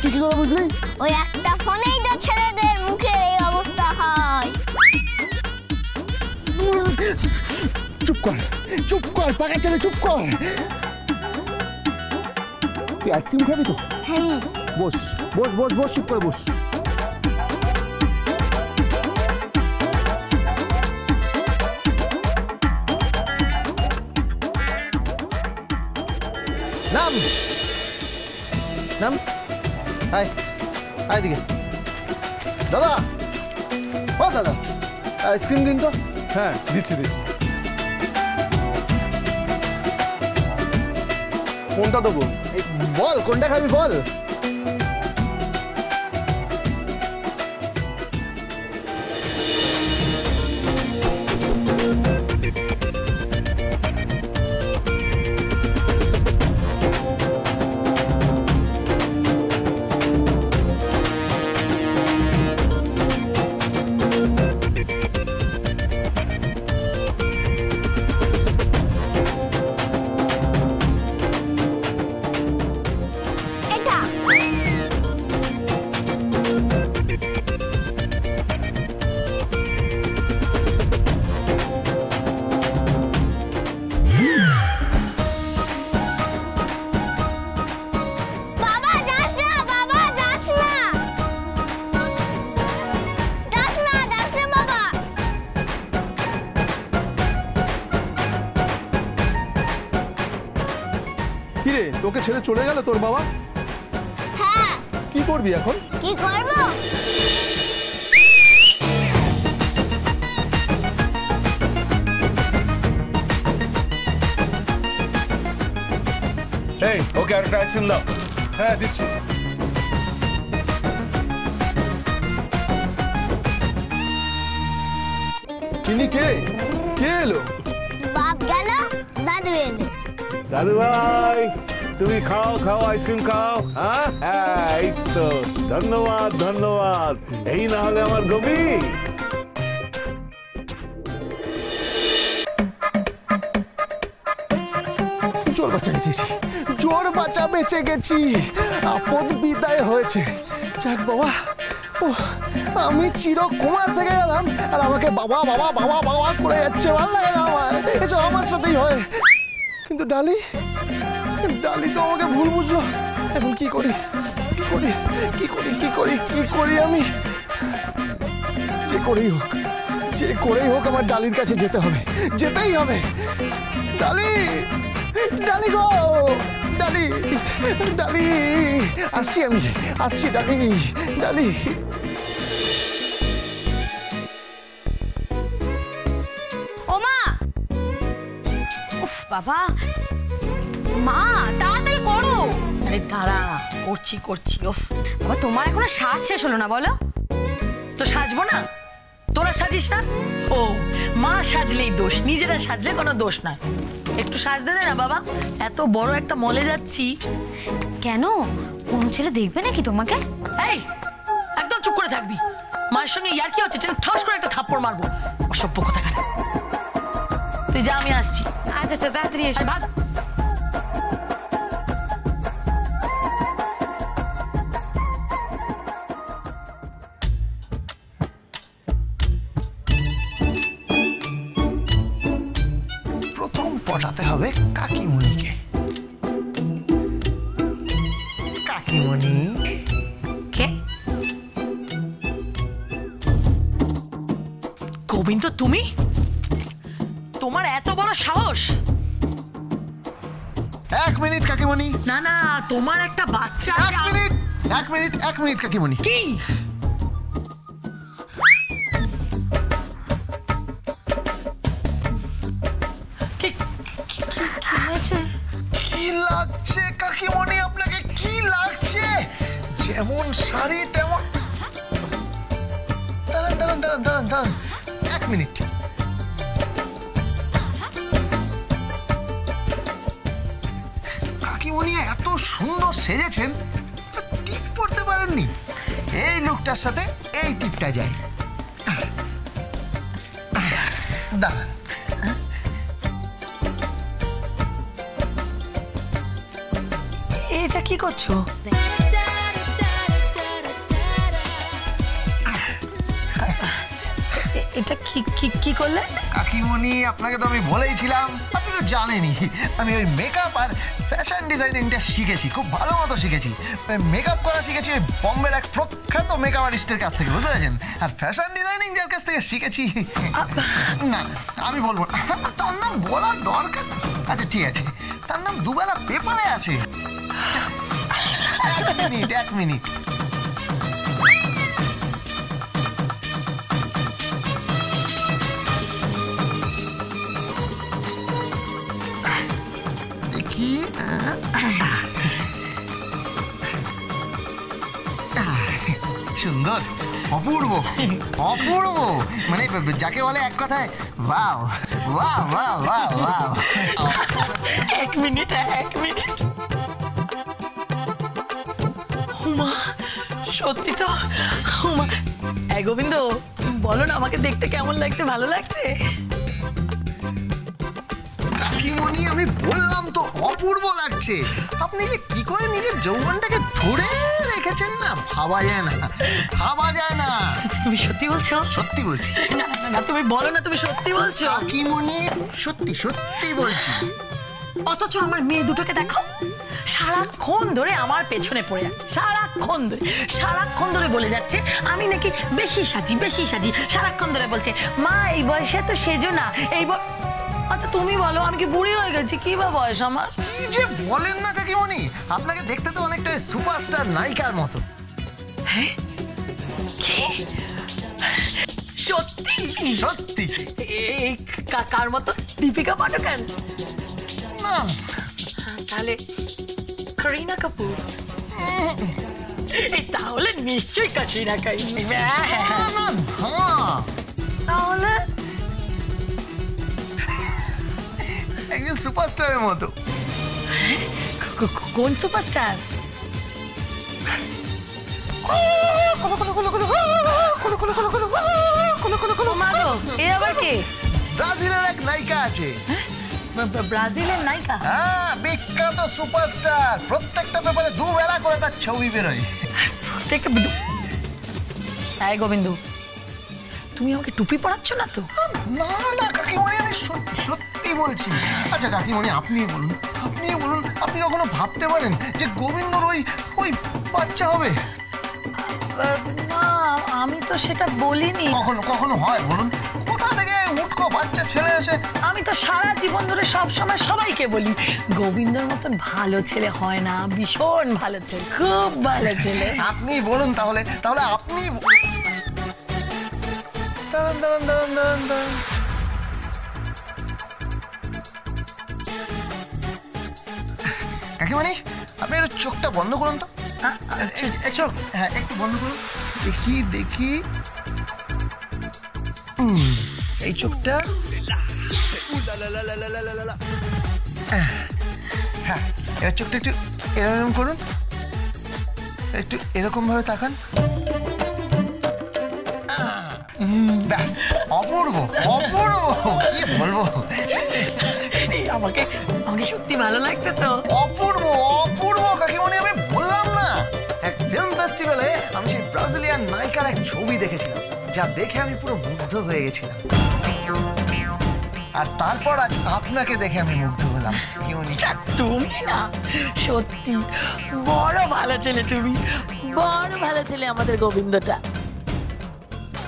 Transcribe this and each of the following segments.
তুই কি করে বুঝলি? ওই একটা ফোনেই তো ছেলেদের মুখে এই অবস্থা হয়। চুপ কর পাকা ছেলে, চুপ কর। তুই আইসক্রিম খাবি তো? হ্যাঁ। বস বস বস বস, চুপ করে বস। নাম নাম, আয় আয় দিকে। দাদা, ও দাদা, আইসক্রিম দিন তো। হ্যাঁ দিচ্ছি। কোনটা দেবো? বল কোনটা খাবি বল। কিরে, তোকে ছেড়ে চলে গেল তোর বাবা? হ্যাঁ। কি করবি এখন? কি করব? এই ওকে আরেকটা আইসক্রিম দাও। হ্যাঁ দিচ্ছি। তিনি কে এলো? বাপ গেল, দাদু এলো। দাদু ভাই তুমি খাও আইসক্রিম খাও। হ্যাঁ এই তো, ধন্যবাদ। এই না হলে আমার গবি। জোর বাঁচা বেঁচে গেছি, আপদ বিদায় হয়েছে। যাক বাবা, আমি চিরকুমার থেকে গেলাম আর আমাকে বাবা বাবা বাবা বাবা করে যাচ্ছে। ভালো লাগে না আমার, এসব আমার সাথেই হয়। কিন্তু ডালি তো আমাকে ভুল বুঝলো। এখন কি করি আমি? যে করেই হোক আমার ডালির কাছে যেতেই হবে। ডালি গো, ডালি আসছি ডালি। ও মা, উফ বাবা, মা তাড়াতাড়ি করো। আরে দাঁড়া, করছি। উফ বাবা, তোমার এখনো সাজ শেষ হলো না বলো? তো সাজবো না? তোরা সাজিস না? ও মা সাজলেই দোষ, নিজেরা সাজলে কোনো দোষ না। একটু সাজতে দে না বাবা, এত বড় একটা মলে যাচ্ছি। কেন, কোনো ছেলে দেখবে নাকি তোমাকে? এই একদম চুপ করে থাকবি। মায়ের সঙ্গে ইয়ার কি হচ্ছে? ঠাস করে একটা থাপ্পড় মারবো। অসভ্য কথা কানে। তুই যা, আমি আসছি। আচ্ছা তাড়াতাড়ি এসে ভাগ। পটাতে হবে কাকিমণিকে। কাকিমণি কে? গোবিন্দ তুমি? তোমার এত বড় সাহস? এক মিনিট কাকিমণি। না তোমার একটা বাচ্চা। এক মিনিট কাকিমণি। কি? কি লাগছে কাকিমণি আপনাকে? কি লাগছে? যেমন শাড়ি তেমন। দাঁড়ান, এক মিনিট। কাকিমণি এত সুন্দর সেজেছেন, টিপ পরতে পারেননি? এই লুকটার সাথে এই টিপটা যায়। দাঁড়ান, এটা কি করছো? এটা কি কি কি করলে? কাকিমণি আপনাকে তো আমি বলেইছিলাম, আপনি তো জানেনই আমি ওই মেকআপ আর ফ্যাশন ডিজাইনিংটা শিখেছি, খুব ভালো মতো শিখেছি। মেকআপ করা শিখেছি ওই বম্বের এক প্রখ্যাত মেকআপ আর্টিস্টের কাছ থেকে, বুঝতে পেরেছেন? আর ফ্যাশন ডিজাইনিং যার কাছ থেকে শিখেছি, না আমি বলবো না, তার নাম বলার দরকার। আচ্ছা ঠিক আছে, তার নাম দুবেলা পেপারে আছে। এক মিনিট দেখি। সুন্দর, অপূর্ব অপূর্ব, মানে যাকে বলে এক কথায় wow wow wow wow wow. এক মিনিট উমা, সত্যি তো উমা। গোবিন্দ, বলো না আমাকে দেখতে কেমন লাগছে? ভালো লাগছে? কাকিমণি আমি বললাম তো অপূর্ব লাগছে। আপনি যে কি করে নিজের যৌবনটাকে ধরে রেখেছেন না, ভাবা যায় না, ভাবা যায় না। তুমি সত্যি বলছো? সত্যি বলছি। না না না, তুমি বলো না তুমি সত্যি বলছো। কাকিমণি সত্যি সত্যি বলছি। অথচ আমার মেয়ে দুটোকে দেখো, সারাক্ষণ ধরে আমার পেছনে পড়ে আছে, সারাক্ষণ ধরে বলে যাচ্ছে আমি নাকি বেশি সাজি। সারাক্ষণ ধরে বলছে মা এই বয়সে তো সেজো না, এই আচ্ছা তুমি বলো, আমি কি বুড়ি হয়ে গেছি? কি বা বয়স আমার? কি যে বলেন না কাকিমণি, আপনাকে দেখতে তো অনেকটা সুপারস্টার নায়িকার মতো। হ্যাঁ কি সত্যি? সত্যি। এই কার মতো? দীপিকা পাডুকোন? না। তাহলে করিনা কাপুর? তাহলে নিশ্চয়ই কাটরিনা কাইফ। তাহলে একজন সুপারস্টারের মতো। কোন সুপারস্টার? এ আবার কে? ব্রাজিলের এক নায়িকা আছে। ব্রাজিলের নায়িকা? হ্যাঁ, বিখ্যাত সুপারস্টার, প্রত্যেকটা পেপারে দুবেলা করে তার ছবি বেরোয়। হ্যাঁ গোবিন্দ, তুমি আমাকে টুপি পরাচ্ছ না তো? না না কাকিমণি, আমি সত্যি সত্যি বলছি। আচ্ছা কাকিমণি আপনি বলুন, আপনি কখনো ভাবতে পারেন যে গোবিন্দর ওই বাচ্চা হবে? না, আমি তো সেটা বলিনি। কখনো হয় বলুন? কোথা থেকে উটকো বাচ্চা ছেলে এসে? আমি তো সারা জীবন ধরে সব সময় সবাইকে বলি গোবিন্দর মতন ভালো ছেলে হয় না, ভীষণ ভালো ছেলে, খুব ভালো ছেলে। আপনি বলুন তাহলে আপনি দাঁড়ান। কাকিমণি আপনি একটু চোখটা বন্ধ করুন তো। চোখ? হ্যাঁ একটু বন্ধ করুন, দেখি। এই চোখটা, হ্যাঁ এবার চোখটা একটু এরকম করুন, একটু এরকম ভাবে তাকান। ব্যাস, অপূর্ব কি বলবো। আমাকে সত্যি ভালো লাগছে তো। অপূর্ব কাকিমণি, আমি বললাম না, এক ফিল্ম ফেস্টিভ্যালে আমি সেই ব্রাজিলিয়ান নায়িকার এক ছবি দেখেছিলাম, যা দেখে আমি পুরো মুগ্ধ হয়ে গেছিলাম। আর তারপর আজ আপনাকে দেখে আমি মুগ্ধ হলাম। তুমি না সত্যি বড় ভালো ছেলে, তুমি বড় ভালো ছেলে আমাদের গোবিন্দটা।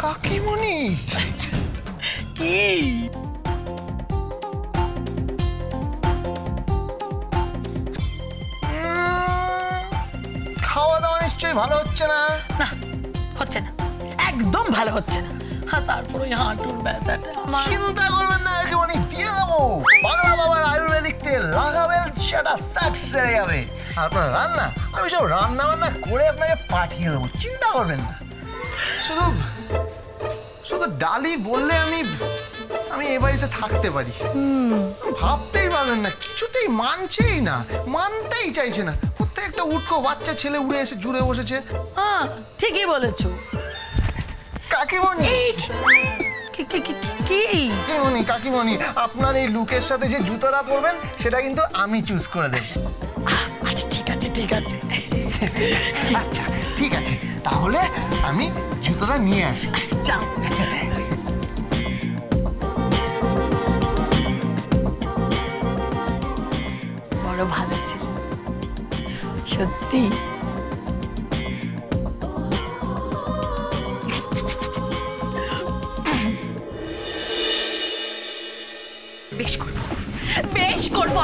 কাকিমণি কি খাওয়া দাওয়া নিশ্চয়ই ভালো হচ্ছে না? না হচ্ছে না, একদম ভালো হচ্ছে না। তারপর ওই হাঁটুর ব্যথাটা। চিন্তা করবেন না কাকিমণি, দিয়ে দেবো বাংলা বাবার আয়ুর্বেদিক তেল, লাগাবেন সেটা স্যাট সেরে যাবে। আর আপনার রান্না, আমি সব রান্না করে আপনাকে পাঠিয়ে দেবো, চিন্তা করবেন না। শুধু ডালি বললে আমি এ বাড়িতে থাকতে পারি। ভাবতেই পারবেন না, কিছুতেই মানতেই চাইছে না। প্রত্যেকটা উটকো বাচ্চা ছেলে উড়ে এসে জুড়ে বসেছে। হ্যাঁ ঠিকই বলেছো কাকিমণি। কাকিমণি আপনার এই লুকের সাথে যে জুতোটা পরবেন সেটা কিন্তু আমি চুজ করে দেব। আচ্ছা ঠিক আছে। আচ্ছা ঠিক আছে, তাহলে আমি জুতোটা নিয়ে আসি। যাও। সত্যি? বেশ করব, বেশ করব।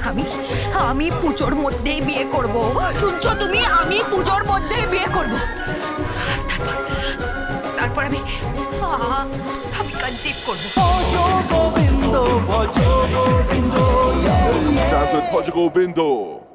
আমি আমি পুজোর মধ্যেই বিয়ে করব। শুনছো তুমি? আমি পুজোর মধ্যেই বিয়ে করব। তারপর আমি কনসিভ করব। Dance with Portugal Bindo.